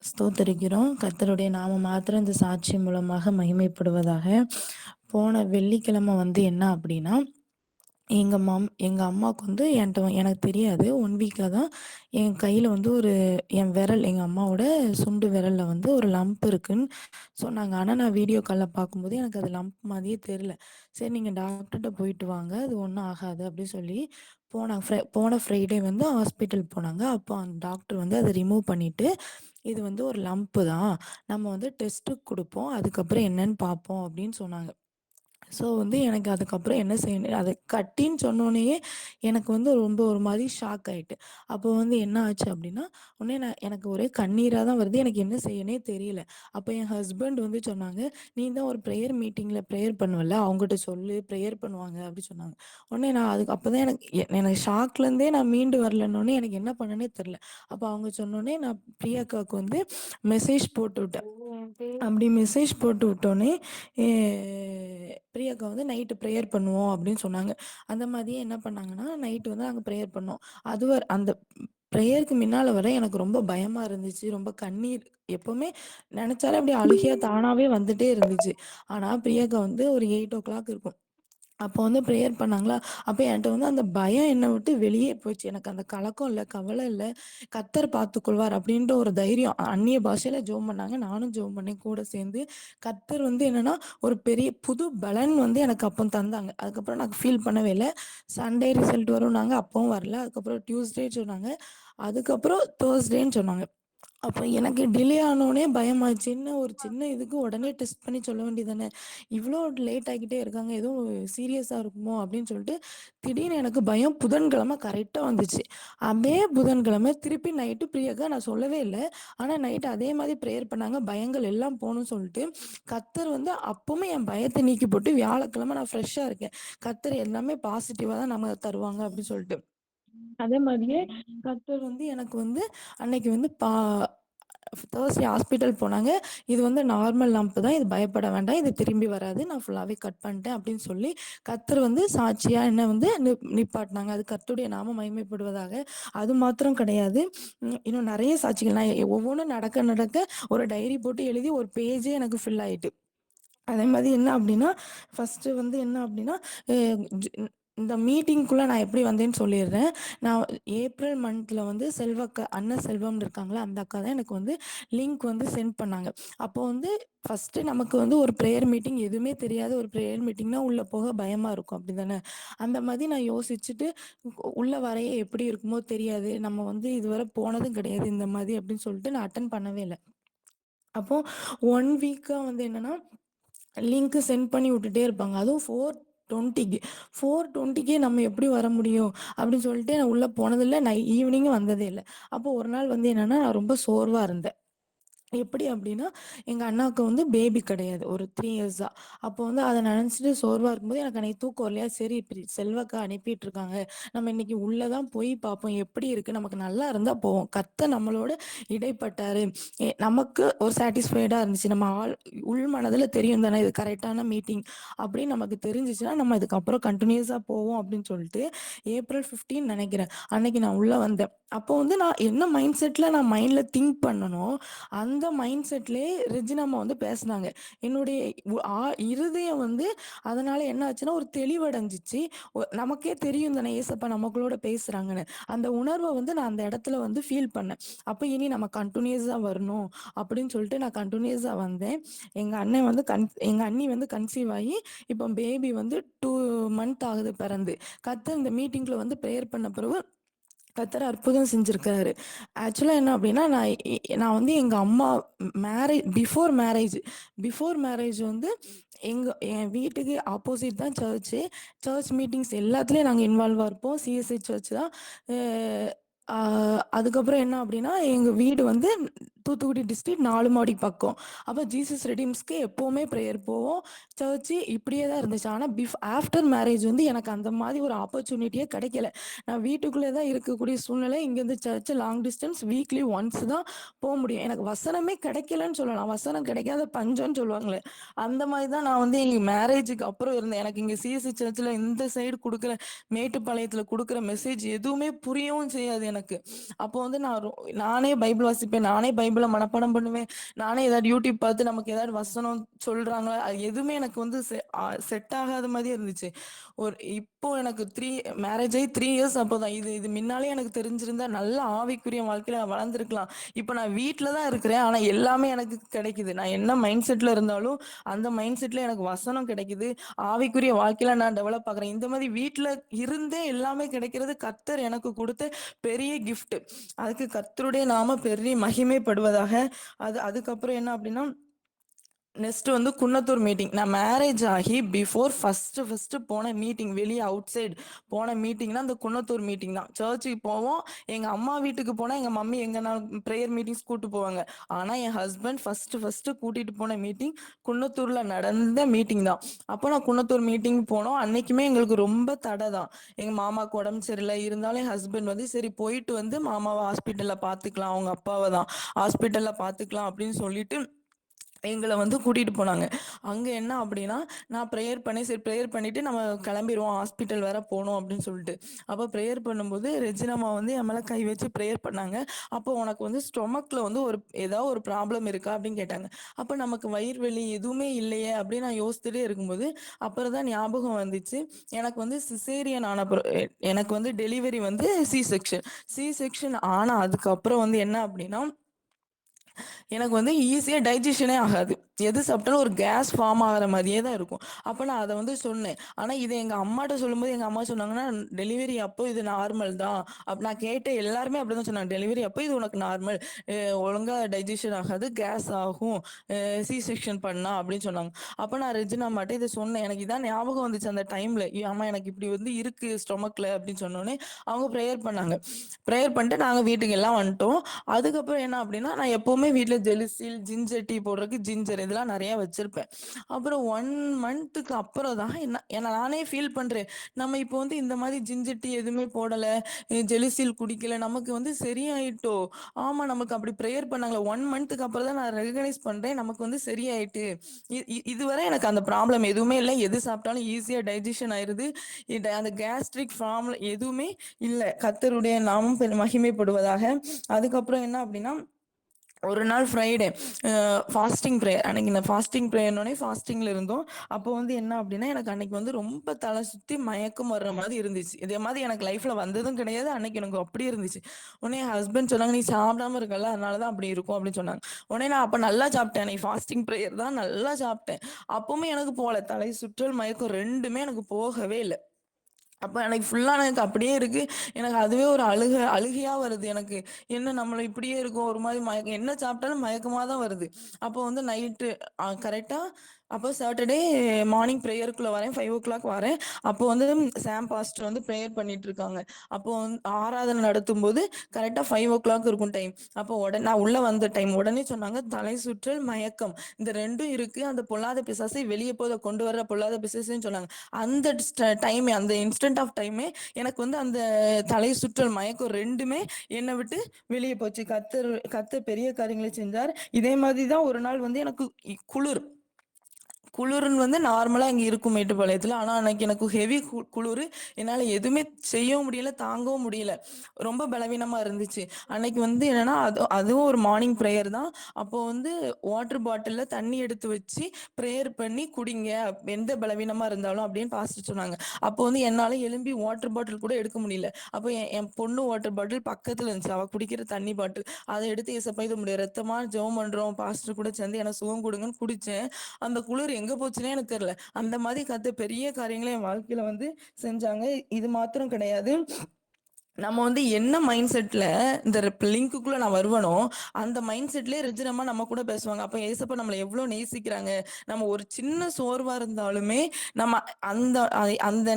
ஸ்தோத்தரிக்கிறோம். கர்த்தருடைய நாமம் மாத்திரம் இந்த சாட்சி மூலமாக மகிமைப்படுவதாக. போன வெள்ளிக்கிழமை வந்து என்ன அப்படின்னா, எங்க அம்மாவுக்கு வந்து எனக்கு தெரியாது. 1 வீக்கா தான் என் கையில வந்து என் விரல் எங்க அம்மாவோட சுண்டு விரல்ல வந்து ஒரு லம்ப் இருக்குன்னு சொன்னாங்க. ஆனா நான் வீடியோ கால்ல பார்க்கும்போது எனக்கு அது லம்ப் மாதிரியே தெரியல. சரி நீங்க டாக்டர்ட்ட போயிட்டு வாங்க. அது ஒண்ணும் ஆகாது அப்படின்னு சொல்லி போன ஃப்ரைடே வந்து ஹாஸ்பிட்டல் போனாங்க. அப்போ அந்த டாக்டர் வந்து அத ரிமூவ் பண்ணிட்டு, இது வந்து ஒரு லம்ப்பு தான். நம்ம வந்து டெஸ்ட்டுக்கு குடுப்போம். அதுக்கப்புறம் என்னன்னு பார்ப்போம் அப்படின்னு சொன்னாங்க. ஸோ வந்து எனக்கு அதுக்கப்புறம் என்ன செய்யணும் அது கட்டின்னு சொன்னோனயே எனக்கு வந்து ரொம்ப ஒரு மாரி ஷாக் ஆயிட்டு. அப்போ வந்து என்ன ஆச்சு அப்டின்னா, உடனே எனக்கு ஒரே கண்ணீரா தான் வருது. எனக்கு என்ன செய்யன்னே தெரியல. அப்போ என் ஹஸ்பண்ட் வந்து சொன்னாங்க, "நீ தான் ஒரு ப்ரேயர் மீட்டிங்ல ப்ரேயர் பண்ணுவல்ல, அவங்ககிட்ட சொல்லு ப்ரேயர் பண்ணுவாங்க" அப்டி சொன்னாங்க. உடனே நான் அப்பதான் எனக்கு ஷாக்லேருந்தே நான் மீண்டு வரலன்னோனே எனக்கு என்ன பண்ணனே தெரியல. அப்போ அவங்க சொன்னோனே நான் பிரியாக்காவுக்கு வந்து மெசேஜ் போட்டு விட்டேன். அப்படி மெசேஜ் போட்டு விட்டோனே, எ பிரியாக்கா வந்து நைட்டு ப்ரேயர் பண்ணுவோம் அப்படின்னு சொன்னாங்க. அந்த மாதிரியே என்ன பண்ணாங்கன்னா, நைட்டு வந்து நாங்க ப்ரேயர் பண்ணோம். அந்த ப்ரேயருக்கு முன்னால வர எனக்கு ரொம்ப பயமா இருந்துச்சு. ரொம்ப கண்ணீர் எப்பவுமே நெனச்சாலே அப்படியே அழுகையா தானாவே வந்துட்டே இருந்துச்சு. ஆனா பிரியாக்கா வந்து ஒரு 8:00 இருக்கும். அப்போ வந்து ப்ரேயர் பண்ணாங்களா, அப்ப என்ட்ட வந்து அந்த பயம் என்ன விட்டு வெளியே போச்சு. எனக்கு அந்த கலக்கம் இல்ல, கவலை இல்ல. கர்த்தர் பார்த்துக்கொள்வார் அப்படின்ற ஒரு தைரியம். அந்நிய பாஷையில ஜெபம் பண்ணாங்க. நானும் ஜெபம் பண்ணேன் கூட சேர்ந்து. கர்த்தர் வந்து என்னன்னா, ஒரு பெரிய புது பலன் வந்து எனக்கு அப்போ தந்தாங்க. அதுக்கப்புறம் நான் ஃபீல் பண்ணவே இல்ல. சண்டே ரிசல்ட் வரும்னாங்க. அப்பவும் வரல. அதுக்கப்புறம் டியூஸ்டே சொன்னாங்க. அதுக்கப்புறம் தேர்ஸ்டேன்னு சொன்னாங்க. அப்ப எனக்கு டிலே ஆனோனே பயமாச்சு. என்ன ஒரு சின்ன இதுக்கு உடனே டெஸ்ட் பண்ணி சொல்ல வேண்டியது தானே! இவ்ளோ லேட் ஆகிட்டே இருக்காங்க. ஏதோ சீரியஸா இருக்குமோ! அப்டின்னு சொல்லிட்டு திடீர்னு எனக்கு பயம் புதன்கிழமை கரெக்ட்டா வந்துச்சு. அதே புதன்கிழமை திருப்பி நைட்டு பிரியங்கா நான் சொல்லவே இல்ல. ஆனா நைட்டு அதே மாரி ப்ரேயர் பண்ணாங்க. பயங்கள் எல்லாம் போணும்னு சொல்லிட்டு, கர்த்தர் வந்து அப்பவுமே என் பயத்த நீக்கி போட்டு வியாழக்கிழமை நான் ஃப்ரெஷ்ஷா இருக்கேன். கர்த்தர் எல்லாமே பாசிட்டிவா தான் நமக்கு தருவாங்க அப்டின்னு சொல்லிட்டு. அதே மாதிரியே கர்த்தர் வந்து எனக்கு வந்து அன்னைக்கு வந்து தேர்ஸ்டே ஹாஸ்பிட்டல் போனாங்க. இது வந்து நார்மல் லம்ப் தான். இது பயப்பட வேண்டாம். இது திரும்பி வராது. நான் ஃபுல்லாவே கட் பண்ணிட்டேன் அப்படின்னு சொல்லி கர்த்தர் வந்து சாட்சியா என்ன வந்து நிப்பாட்டினாங்க. அது கர்த்தருடைய நாமம் மகிமைப்படுவதாக. அது மாத்திரம் கிடையாது. இன்னும் நெறைய சாட்சிகள் நான் ஒவ்வொன்னும் நடக்க நடக்க ஒரு டைரி போட்டு எழுதி ஒரு பேஜே எனக்கு ஃபில் ஆயிட்டு. அதே மாதிரி என்ன அப்படின்னா, ஃபர்ஸ்ட்டு வந்து என்ன அப்படின்னா, அ ஜ இந்த மீட்டிங்க்குள்ள நான் எப்படி வந்தேன்னு சொல்லிர்றேன். நான் ஏப்ரல் மந்த்ல வந்து செல்வக்கா அண்ணன் செல்வம்னு இருக்காங்கல்ல, அந்த அக்கா தான் எனக்கு வந்து லிங்க் வந்து சென்ட் பண்ணாங்க. அப்போ வந்து ஃபர்ஸ்ட்டு நமக்கு வந்து ஒரு ப்ரேயர் மீட்டிங் எதுவுமே தெரியாத ஒரு ப்ரேயர் மீட்டிங்னா உள்ள போக பயமா இருக்கும். அப்படிதானே? அந்த மாதிரி நான் யோசிச்சுட்டு, உள்ள வரைய எப்படி இருக்குமோ தெரியாது. நம்ம வந்து இதுவரை போனதும் கிடையாது இந்த மாதிரி அப்படின்னு சொல்லிட்டு நான் அட்டெண்ட் பண்ணவே இல்ல. அப்போ 1 வீக்கா வந்து என்னன்னா லிங்க் சென்ட் பண்ணி விட்டுட்டே இருப்பாங்க. அதுவும் 4:20க்கு 4:20க்கே நம்ம எப்படி வர முடியும்? அப்படின்னு சொல்லிட்டு நான் உள்ள போனதில்ல. நான் ஈவினிங்கும் வந்ததே இல்ல. அப்போ ஒரு நாள் வந்து என்னன்னா, நான் ரொம்ப சோர்வா இருந்தேன். எப்படி அப்படின்னா, எங்க அண்ணாவுக்கு வந்து பேபி கிடையாது. ஒரு 3 இயர்ஸா. அப்போ வந்து அத நெனச்சுட்டு சோர்வா இருக்கும்போது எனக்கு அன்னைக்கு தூக்கம் வரலையா, சரி இப்படி செல்வக்கா அனுப்பிட்டுருக்காங்க. நம்ம இன்னைக்கு உள்ள தான் போய் பார்ப்போம். எப்படி இருக்கு? நமக்கு நல்லா இருந்தா போவோம். கர்த்தர் நம்மளோட இடைப்பட்டாரு. நமக்கு ஒரு சாட்டிஸ்ஃபைடா இருந்துச்சு. நம்ம உள் மனதுல தெரியும் தானே, இது கரெக்ட்டான மீட்டிங் அப்படின்னு நமக்கு தெரிஞ்சுச்சுன்னா, நம்ம இதுக்கப்புறம் கன்டினியூஸா போவோம் அப்படின்னு சொல்லிட்டு, ஏப்ரல் 15 நெனைக்கிறேன். அன்னைக்கு நான் உள்ள வந்தேன். அப்போ வந்து நான் என்ன மைண்ட் செட்ல நான் மைண்ட்ல திங்க் பண்ணனோ, அந்த மைண்ட் செட்லயே ரெஜினா அம்மா வந்து பேசுனாங்க. என்னுடைய உ ஆ இருதயம் வந்து அதனால என்ன ஆச்சுன்னா, ஒரு தெளிவடைஞ்சுச்சு. நமக்கே தெரியும் தானே ஏசப்பா நமக்களோட பேசுறாங்கன்னு. அந்த உணர்வ வந்து நான் அந்த இடத்துல வந்து ஃபீல் பண்ணேன். அப்ப இனி நம்ம கன்டினியூஸா வரணும் அப்படின்னு சொல்லிட்டு நான் கன்டினியூஸா வந்தேன். எங்க அண்ணி வந்து கன்சீவ் ஆகி, இப்போ பேபி வந்து 2 மந்த் ஆகுது பிறந்து. கர்த்தர் இந்த மீட்டிங்ல வந்து பிரேயர் பண்ண பிறகு கர்த்தர் அற்புதம் செஞ்சிருக்காரு. ஆக்சுவலா என்ன அப்டின்னா, நான் வந்து எங்க அம்மா பிஃபோர் மேரேஜ் வந்து என் வீட்டுக்கு ஆப்போசிட் தான் சர்ச்சு. சர்ச் மீட்டிங்ஸ் எல்லாத்துலயும் நாங்க இன்வால்வா இருப்போம். சிஎஸ்ஐ சர்ச் தான். அ ஆ அதுக்கப்புறம் என்ன அப்டின்னா, எங்க வீடு வந்து தூத்துக்குடி டிஸ்ட்ரிக்ட் 4 மாடி பக்கம். அப்ப ஜீசஸ் ரெடீம்ஸ்க்கு எப்பவுமே பிரேயர் போவோம். சர்ச்சு இப்படியே தான் இருந்துச்சு. ஆனா ஆஃப்டர் மேரேஜ் வந்து எனக்கு அந்த மாரி ஒரு ஆப்பர்ச்சுனிட்டியே கிடைக்கல. நான் வீட்டுக்குள்ளே தான் இருக்கக்கூடிய சூழ்நிலை. இங்கேருந்து church long distance weekly once தான் முடியும். எனக்கு வசனமே கிடைக்கலன்னு சொல்லலாம். வசனம் கிடைக்காத பஞ்சம்ன்னு சொல்லுவாங்களே, அந்த மாரி தான் நான் வந்து எங்க மேரேஜுக்கு அப்புறம் இருந்தேன். எனக்கு இங்க சிஎஸ்சி சர்ச்ல இந்த சைடு குடுக்குற மேட்டுப்பாளையத்துல குடுக்குற மெசேஜ் எதுவுமே புரியவும் செய்யாது எனக்கு. அப்போ வந்து நானே பைபிள் வாசிப்பேன். நானே பைபிள் பைபிள மனப்பாடம் பண்ணுவேன். நானே ஏதாவது யூடியூப் பார்த்து நமக்கு ஏதாவது வசனம் சொல்றாங்களா, அது எதுவுமே எனக்கு வந்து செட் ஆகாத மாதிரியே இருந்துச்சு. இப்போ எனக்கு மேரேஜ் ஆகி 3 இயர்ஸ் அப்போதான். இது இது முன்னாலே எனக்கு தெரிஞ்சிருந்தா நல்ல ஆவிக்குரிய வாழ்க்கையில நான் வளர்ந்துருக்கலாம். இப்போ நான் வீட்ல தான் இருக்கிறேன். ஆனா எல்லாமே எனக்கு கிடைக்குது. நான் என்ன மைண்ட் செட்ல இருந்தாலும் அந்த மைண்ட் செட்ல எனக்கு வசனம் கிடைக்குது. ஆவிக்குரிய வாழ்க்கையில நான் டெவலப் ஆகுறேன். இந்த மாதிரி வீட்ல இருந்தே எல்லாமே கிடைக்கிறது கர்த்தர் எனக்கு கொடுத்த பெரிய கிஃப்ட். அதுக்கு கர்த்தருடைய நாம பெரிய மகிமைப்படுவதாக. அதுக்கப்புறம் என்ன அப்படின்னா, நெக்ஸ்ட் வந்து குன்னத்தூர் மீட்டிங். நான் மேரேஜ் ஆகி பிஃபோர் ஃபர்ஸ்ட் போன மீட்டிங், வெளியே அவுட் சைடு போன மீட்டிங்னா அந்த குன்னத்தூர் மீட்டிங் தான். சர்ச்சுக்கு போவோம். எங்க அம்மா வீட்டுக்கு போனா எங்க மம்மி எங்க நான் ப்ரேயர் மீட்டிங்ஸ் கூட்டு போவாங்க. ஆனா என் ஹஸ்பண்ட் ஃபர்ஸ்ட் கூட்டிட்டு போன மீட்டிங் குன்னத்தூர்ல நடந்த மீட்டிங் தான். அப்போ நான் குன்னத்தூர் மீட்டிங் போனோம். அன்னைக்குமே எங்களுக்கு ரொம்ப தடை தான். எங்க மாமாவுக்கு உடம்பு சரியில்லை இருந்தாலும் என் ஹஸ்பண்ட் வந்து சரி போயிட்டு வந்து மாமாவை ஹாஸ்பிட்டல்ல பாத்துக்கலாம், அவங்க அப்பாவை தான் ஹாஸ்பிட்டல்ல பாத்துக்கலாம் அப்படின்னு சொல்லிட்டு எங்களை வந்து கூட்டிட்டு போனாங்க. அங்க என்ன அப்படின்னா, நான் ப்ரேயர் பண்ணி சரி ப்ரேயர் பண்ணிட்டு நம்ம கிளம்பிடுவோம், ஹாஸ்பிட்டல் வேற போகணும் அப்படின்னு சொல்லிட்டு. அப்போ ப்ரேயர் பண்ணும்போது ரெஜினாமா வந்து என் மேல கை வச்சு ப்ரேயர் பண்ணாங்க. அப்போ உனக்கு வந்து ஸ்டொமக்ல வந்து ஏதாவது ஒரு ப்ராப்ளம் இருக்கா அப்படின்னு கேட்டாங்க. அப்போ நமக்கு வயிறு வலி எதுவுமே இல்லையே அப்படின்னு நான் யோசிச்சுட்டே இருக்கும்போது அப்புறம் தான் ஞாபகம் வந்துச்சு. எனக்கு வந்து சிசேரியன் ஆன எனக்கு வந்து டெலிவரி வந்து சி செக்ஷன் ஆனா அதுக்கப்புறம் வந்து என்ன அப்படின்னா, எனக்கு வந்து ஈஸியாக டைஜஷனே ஆகாது. எது சாப்பிட்டாலும் ஒரு கேஸ் ஃபார்ம் ஆகிற மாதிரியே தான் இருக்கும். அப்போ நான் அதை வந்து சொன்னேன். ஆனால் இதை எங்கள் அம்மாட்ட சொல்லும்போது எங்கள் அம்மா சொன்னாங்கன்னா, டெலிவரி அப்போ இது நார்மல் தான். நான் கேட்ட எல்லாருமே அப்படி தான் சொன்னாங்க. டெலிவரி அப்போ இது உனக்கு நார்மல், ஒழுங்காக டைஜஷன் ஆகாது, கேஸ் ஆகும், சி செக்ஷன் பண்ணா அப்படின்னு சொன்னாங்க. அப்போ நான் ரெஜினா அம்மாட்ட இதை சொன்னேன். எனக்கு இதான் ஞாபகம் வந்துச்சு அந்த டைமில். அம்மா எனக்கு இப்படி வந்து இருக்குது ஸ்டொமக்கில் அப்படின்னு சொன்னோன்னே அவங்க ப்ரேயர் பண்ணாங்க. ப்ரேயர் பண்ணிட்டு நாங்கள் வீட்டுக்கு எல்லாம் வந்துட்டோம். அதுக்கப்புறம் என்ன அப்படின்னா, நான் எப்போவுமே வீட்டில் ஜெலுசில், ஜிஞ்சர் டீ போடுறதுக்கு ஜிஞ்சர் இதெல்லாம் நிறையா வச்சுருப்பேன். அப்புறம் 1 மந்த்துக்கு அப்புறம் தான் என்ன நானே ஃபீல் பண்ணுறேன். நம்ம இப்போ வந்து இந்த மாதிரி ஜிஞ்சர் டீ எதுவுமே போடலை, ஜெலுசில் குடிக்கல, நமக்கு வந்து சரியாயிட்டோ. ஆமாம், நமக்கு அப்படி ப்ரேயர் பண்ணாங்களே 1 மந்த்துக்கு அப்புறம் தான் நான் ரெகனைஸ் பண்ணுறேன் நமக்கு வந்து சரியாயிட்டு. இதுவரை எனக்கு அந்த ப்ராப்ளம் எதுவுமே இல்லை. எது சாப்பிட்டாலும் ஈஸியாக டைஜஷன் ஆயிடுது. அந்த கேஸ்ட்ரிக் ஃபார்ம்ல எதுவுமே இல்லை. கர்த்தருடைய நாமம் மகிமைப்படுவதாக. அதுக்கப்புறம் என்ன அப்படின்னா, ஒரு நாள் ஃப்ரைடே ஃபாஸ்டிங் ப்ரேயர். அன்னைக்கு நான் ஃபாஸ்டிங்கில் இருந்தோம். அப்போ வந்து என்ன அப்படின்னா, எனக்கு அன்னைக்கு வந்து ரொம்ப தலை சுற்றி மயக்கம் வர்ற மாதிரி இருந்துச்சு. இதே மாதிரி எனக்கு லைஃப்பில் வந்ததும் கிடையாது. அன்னைக்கு எனக்கு அப்படியே இருந்துச்சு. உடனே என் ஹஸ்பண்ட் சொன்னாங்க, நீ சாப்பிடாம இருக்கல அதனால தான் அப்படி இருக்கும் அப்படின்னு சொன்னாங்க. உடனே நான் அப்போ நல்லா சாப்பிட்டேன். அன்னைக்கு ஃபாஸ்டிங் ப்ரேயர் தான், நல்லா சாப்பிட்டேன். அப்பவுமே எனக்கு போகல, தலை சுற்றல் மயக்கம் ரெண்டுமே எனக்கு போகவே இல்லை. அப்போ எனக்கு ஃபுல்லாக எனக்கு அப்படியே இருக்கு. எனக்கு அதுவே ஒரு அழுகையா வருது எனக்கு. என்ன நம்மள இப்படியே இருக்கும், ஒரு மாதிரி மயக்கம், என்ன சாப்பிட்டாலும் மயக்கமாக தான் வருது. அப்போ வந்து நைட்டு கரெக்டாக அப்போ சாட்டர்டே மார்னிங் ப்ரேயருக்குள்ளே வரேன், 5 o'clock வரேன். அப்போ வந்து சாம் பாஸ்டர் வந்து ப்ரேயர் பண்ணிட்டு இருக்காங்க. அப்போ வந்து ஆராதனை நடத்தும் போது கரெக்டாக 5 o'clock இருக்கும் டைம். அப்போ உடனே நான் உள்ளே வந்த டைம் உடனே சொன்னாங்க, தலை சுற்றல் மயக்கம் இந்த ரெண்டும் இருக்கு, அந்த பொல்லாத பிசாசை வெளியே போத கொண்டு வர்ற பொல்லாத பிசாசுன்னு சொன்னாங்க. அந்த டைம், அந்த இன்ஸ்டன்ட் ஆஃப் டைமே எனக்கு வந்து அந்த தலை சுற்றல் மயக்கம் ரெண்டுமே என்னை விட்டு வெளியே போச்சு. கத்தர் பெரிய காரியங்களை செஞ்சார். இதே மாதிரி தான் ஒரு நாள் வந்து எனக்கு குளிர் குளிர்ன்னு வந்து நார்மலாக இங்கே இருக்கும் மேட்டுப்பாளையத்தில். ஆனால் அன்னைக்கு எனக்கு ஹெவி குளிர். என்னால் எதுவுமே செய்யவும் முடியல, தாங்கவும் முடியல. ரொம்ப பலவீனமாக இருந்துச்சு. அன்னைக்கு வந்து என்னென்னா, அதுவும் ஒரு மார்னிங் ப்ரேயர் தான். அப்போ வந்து வாட்டர் பாட்டிலில் தண்ணி எடுத்து வச்சு ப்ரேயர் பண்ணி குடிங்க, எந்த பலவீனமாக இருந்தாலும் அப்படின்னு பாஸ்டர் சொன்னாங்க. அப்போ வந்து என்னால் எழும்பி வாட்டர் பாட்டில் கூட எடுக்க முடியல. அப்போ என் பொண்ணு வாட்டர் பாட்டில் பக்கத்தில் இருந்துச்சு, அவள் குடிக்கிற தண்ணி பாட்டில். அதை எடுத்து ஏசப்பா இது முடிய ரத்தமாக ஜெபம் பண்ணுறோம், பாஸ்டர் கூட சேர்ந்து எனக்கு சுகம் கொடுங்கன்னு குடித்தேன். அந்த குளிர் எங்க போச்சுன்னே எனக்கு தெரியல. அந்த மாதிரி கர்த்தர் பெரிய காரியங்களை என் வாழ்க்கையில வந்து செஞ்சாங்க. இது மாத்திரம் கிடையாது, நம்ம வந்து என்ன மைண்ட் செட்ல இந்த லிங்க்குள்ள நான் வருவனோ அந்த மைண்ட் செட்லயே ரெஜினமா நம்ம கூட பேசுவாங்க. அப்ப ஏசப்பா நம்மளை எவ்வளவு நேசிக்கிறாங்க. நம்ம ஒரு சின்ன சோர்வா இருந்தாலுமே நம்ம அந்த அந்த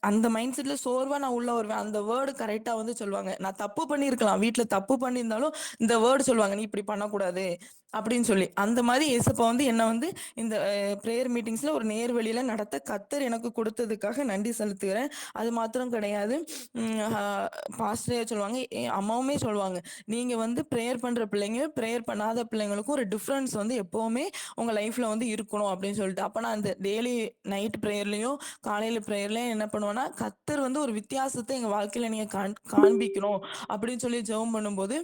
அந்த மைண்ட் செட்ல சோர்வா நான் உள்ள வருவேன். அந்த வேர்டு கரெக்டா வந்து சொல்லுவாங்க. நான் தப்பு பண்ணியிருக்கலாம், வீட்டுல தப்பு பண்ணியிருந்தாலும் இந்த வேர்டு சொல்லுவாங்க, நீ இப்படி பண்ணக்கூடாது, அப்படின்னு சொல்லி அந்த மாதிரி ஏசப்பா வந்து என்ன வந்து இந்த ப்ரேயர் மீட்டிங்ஸ்ல ஒரு நேர்வழியில நடத்த கத்தர் எனக்கு கொடுத்ததுக்காக நன்றி செலுத்துகிறேன். அது மாத்திரம் கிடையாது, பாஸ்டரே சொல்லுவாங்க, என் அம்மாவுமே சொல்லுவாங்க, நீங்க வந்து ப்ரேயர் பண்ற பிள்ளைங்க ப்ரேயர் பண்ணாத பிள்ளைங்களுக்கும் ஒரு டிஃப்ரென்ஸ் வந்து எப்பவுமே உங்க லைஃப்ல வந்து இருக்கணும் அப்படின்னு சொல்லிட்டு. அப்ப நான் அந்த டெய்லி நைட் ப்ரேயர்லயும் காலையில ப்ரேயர்லயும் என்ன பண்ணுவேன்னா, கத்தர் வந்து ஒரு வித்தியாசத்தை எங்க வாழ்க்கையில நீங்க காண்பிக்கணும் அப்படின்னு சொல்லி ஜெபம் பண்ணும்போது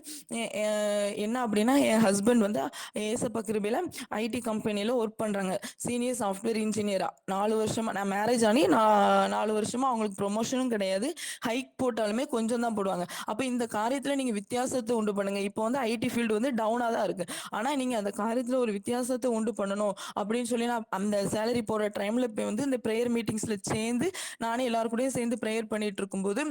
என்ன அப்படின்னா, என் ஹஸ்பண்ட் வந்து ஏசப்பா கிருபையில ஐடி கம்பெனியில் ஒர்க் பண்ணுறாங்க, சீனியர் சாஃப்ட்வேர் இன்ஜினியரா. 4 வருஷமா நான் மேரேஜ் ஆனி 4 வருஷமா அவங்களுக்கு ப்ரொமோஷனும் கிடையாது, ஹைக் போட்டாலுமே கொஞ்சம் தான் போடுவாங்க. அப்போ இந்த காரியத்தில் நீங்கள் வித்தியாசத்தை உண்டு பண்ணுங்க. இப்போ வந்து ஐடி ஃபீல்டு வந்து டவுனாக தான் இருக்கு, ஆனால் நீங்கள் அந்த காரியத்தில் ஒரு வித்தியாசத்தை உண்டு பண்ணணும் அப்படின்னு சொல்லி நான் அந்த சேலரி போடுற டைமில் இப்போ வந்து இந்த ப்ரேயர் மீட்டிங்ஸில் சேர்ந்து நானே எல்லாரு கூடயும் சேர்ந்து ப்ரேயர் பண்ணிட்டு இருக்கும்போது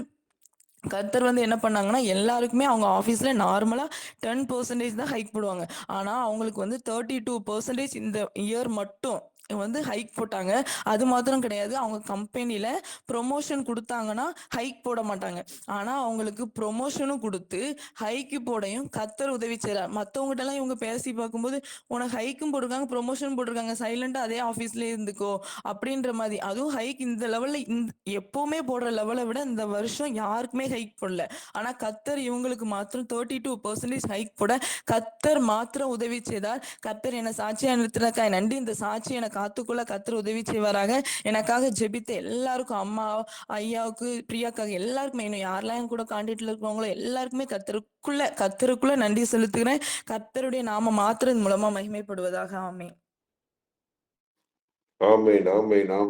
கர்த்தர் வந்து என்ன பண்ணாங்கன்னா, எல்லாருக்குமே அவங்க ஆஃபீஸில் நார்மலாக 10% தான் ஹைக் போடுவாங்க. ஆனால் அவங்களுக்கு வந்து 32% இந்த இயர் மட்டும் வந்து ஹைக் போட்டாங்க. அது மாத்திரம் கிடையாது, அவங்க கம்பெனியில் ப்ரொமோஷன் கொடுத்தாங்கன்னா ஹைக் போட மாட்டாங்க. ஆனால் அவங்களுக்கு ப்ரொமோஷனும் கொடுத்து ஹைக்கு போடையும் கர்த்தர் உதவி செய்கிறார். மற்றவங்ககிட்டலாம் இவங்க பேசி பார்க்கும்போது, உனக்கு ஹைக்கும் போட்டிருக்காங்க ப்ரொமோஷன் போட்டிருக்காங்க, சைலண்டாக அதே ஆஃபீஸ்லேயே இருந்துக்கோ அப்படின்ற மாதிரி. அதுவும் ஹைக் இந்த லெவலில் எப்போவுமே போடுற லெவலை விட இந்த வருஷம் யாருக்குமே ஹைக் போடல. ஆனா கத்தர் இவங்களுக்கு மாத்திரம் 32% ஹைக் போட கத்தர் மாத்திரம் உதவி செய்தார். கத்தர் என்னை சாட்சியா நிறுத்தினக்காய் நன்றி. இந்த சாட்சி என்னை காத்துக்குள்ள கத்தர் உதவி செய்வாராக. எனக்காக ஜெபித்த எல்லாருக்கும், அம்மா ஐயாவுக்கு பிரியாக்காக எல்லாருக்குமே, இன்னும் யாரெல்லாம் என் கூட கான்டாக்ட்ல இருக்கிறவங்களோ எல்லாருக்குமே கத்தருக்குள்ள நன்றி செலுத்துகிறேன். கத்தருடைய நாம மாத்திரம் மூலமா மகிமைப்படுவதாக. ஆமென். ஆமென், ஆமென், ஆமென்.